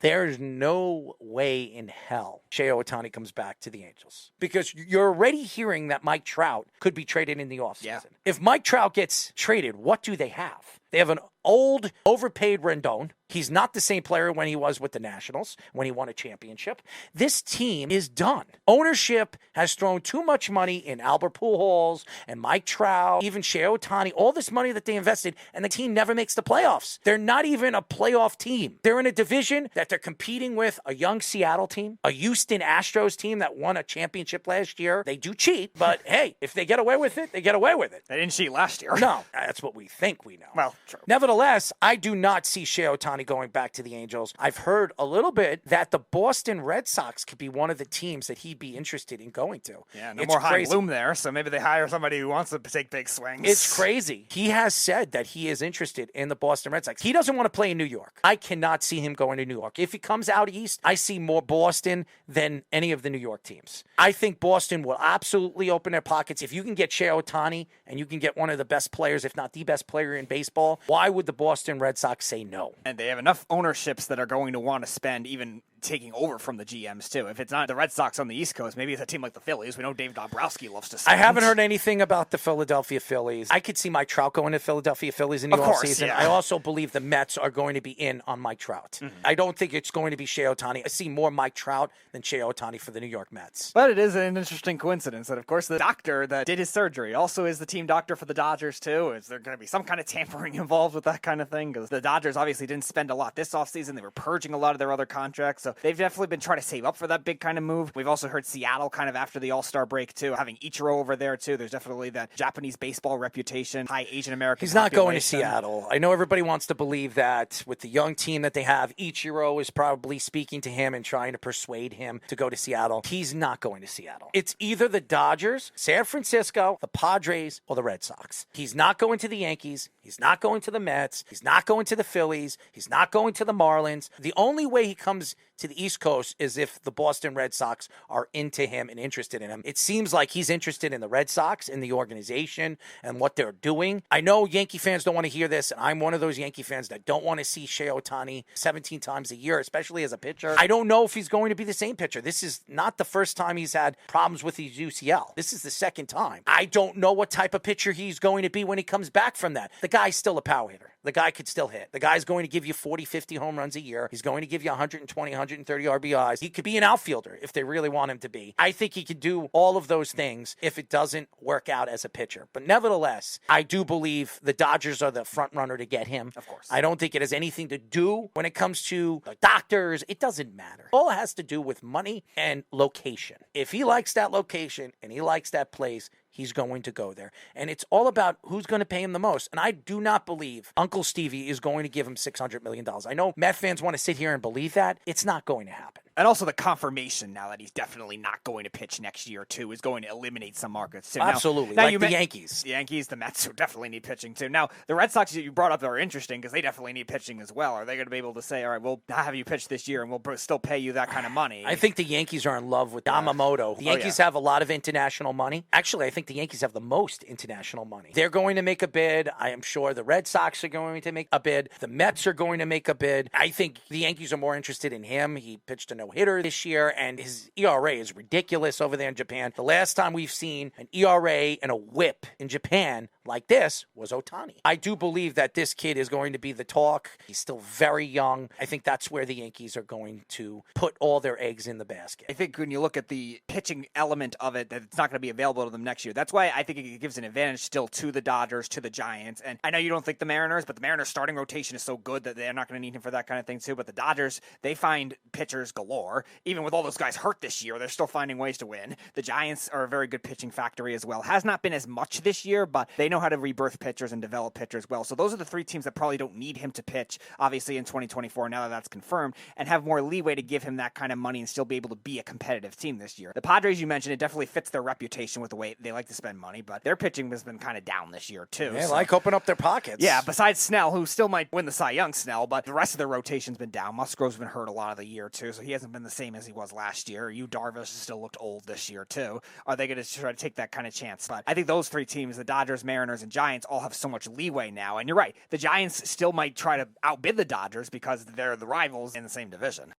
There's no way in hell Shohei Ohtani comes back to the Angels because you're already hearing that Mike Trout could be traded in the offseason. Yeah. If Mike Trout gets traded, what do they have? They have an old, overpaid Rendon. He's not the same player when he was with the Nationals, when he won a championship. This team is done. Ownership has thrown too much money in Albert Pujols and Mike Trout, even Shohei Ohtani, all this money that they invested, and the team never makes the playoffs. They're not even a playoff team. They're in a division that they're competing with a young Seattle team, a Houston Astros team that won a championship last year. They do cheat, but hey, if they get away with it, they get away with it. They didn't cheat last year. No, that's what we think we know. Well, true. Nevertheless, I do not see Shohei Ohtani going back to the Angels. I've heard a little bit that the Boston Red Sox could be one of the teams that he'd be interested in going to. Yeah, no more high bloom there, so maybe they hire somebody who wants to take big swings. It's crazy. He has said that he is interested in the Boston Red Sox. He doesn't want to play in New York. I cannot see him going to New York. If he comes out east, I see more Boston than any of the New York teams. I think Boston will absolutely open their pockets. If you can get Shohei Ohtani and you can get one of the best players, if not the best player in baseball, why would the Boston Red Sox say no? And they have enough ownerships that are going to want to spend even taking over from the GMs, too. If it's not the Red Sox on the East Coast, maybe it's a team like the Phillies. We know Dave Dombrowski loves to spend. I haven't heard anything about the Philadelphia Phillies. I could see Mike Trout going to Philadelphia Phillies in the offseason. Yeah. I also believe the Mets are going to be in on Mike Trout. Mm-hmm. I don't think it's going to be Shohei Ohtani. I see more Mike Trout than Shohei Ohtani for the New York Mets. But it is an interesting coincidence that, of course, the doctor that did his surgery also is the team doctor for the Dodgers, too. Is there going to be some kind of tampering involved with that kind of thing? Because the Dodgers obviously didn't spend a lot this offseason. They were purging a lot of their other contracts, so they've definitely been trying to save up for that big kind of move. We've also heard Seattle kind of after the All-Star break, too, having Ichiro over there, too. There's definitely that Japanese baseball reputation, high Asian American He's not going to Seattle. I know everybody wants to believe that with the young team that they have, Ichiro is probably speaking to him and trying to persuade him to go to Seattle. He's not going to Seattle. It's either the Dodgers, San Francisco, the Padres, or the Red Sox. He's not going to the Yankees. He's not going to the Mets. He's not going to the Phillies. He's not going to the Marlins. The only way he comes to the East Coast is if the Boston Red Sox are into him and interested in him. It seems like he's interested in the Red Sox, in the organization, and what they're doing. I know Yankee fans don't want to hear this, and I'm one of those Yankee fans that don't want to see Shohei Ohtani 17 times a year, especially as a pitcher. I don't know if he's going to be the same pitcher. This is not the first time he's had problems with his UCL. This is the second time. I don't know what type of pitcher he's going to be when he comes back from that. The guy's still a power hitter. The guy could still hit. The guy's going to give you 40, 50 home runs a year. He's going to give you 120, 130 RBIs. He could be an outfielder if they really want him to be. I think he could do all of those things if it doesn't work out as a pitcher. But nevertheless, I do believe the Dodgers are the front runner to get him. Of course. I don't think it has anything to do when it comes to the doctors. It doesn't matter. All it has to do with money and location. If he likes that location and he likes that place, he's going to go there. And it's all about who's going to pay him the most. And I do not believe Uncle Stevie is going to give him $600 million. I know Met fans want to sit here and believe that. It's not going to happen. And also the confirmation now that he's definitely not going to pitch next year, too, is going to eliminate some markets, too. Absolutely. Now like the Yankees. The Yankees, the Mets, who definitely need pitching, too. Now, the Red Sox that you brought up are interesting because they definitely need pitching as well. Are they going to be able to say, all right, we'll have you pitch this year and we'll still pay you that kind of money? I think the Yankees are in love with Yamamoto. The Yankees have a lot of international money. Actually, I think the Yankees have the most international money. They're going to make a bid. I am sure the Red Sox are going to make a bid. The Mets are going to make a bid. I think the Yankees are more interested in him. He pitched a no-hitter this year, and his ERA is ridiculous over there in Japan. The last time we've seen an ERA and a whip in Japan like this was Ohtani. I do believe that this kid is going to be the talk. He's still very young. I think that's where the Yankees are going to put all their eggs in the basket. I think when you look at the pitching element of it, that it's not going to be available to them next year. That's why I think it gives an advantage still to the Dodgers, to the Giants. And I know you don't think the Mariners, but the Mariners' starting rotation is so good that they're not going to need him for that kind of thing too. But the Dodgers, they find pitchers galore. Even with all those guys hurt this year, they're still finding ways to win. The Giants are a very good pitching factory as well. Has not been as much this year, but they know how to rebirth pitchers and develop pitchers well. So those are the three teams that probably don't need him to pitch, obviously, in 2024, now that that's confirmed, and have more leeway to give him that kind of money and still be able to be a competitive team this year. The Padres, you mentioned, it definitely fits their reputation with the way they like to spend money, but their pitching has been kind of down this year, too. They like open up their pockets. Yeah, besides Snell, who still might win the Cy Young, Snell, but the rest of their rotation's been down. Musgrove's been hurt a lot of the year, too, so he hasn't been the same as he was last year. Yu Darvish still looked old this year too. Are they going to try to take that kind of chance? But I think those three teams, the Dodgers, Mariners, and Giants, all have so much leeway now. And you're right, the Giants still might try to outbid the Dodgers because they're the rivals in the same division.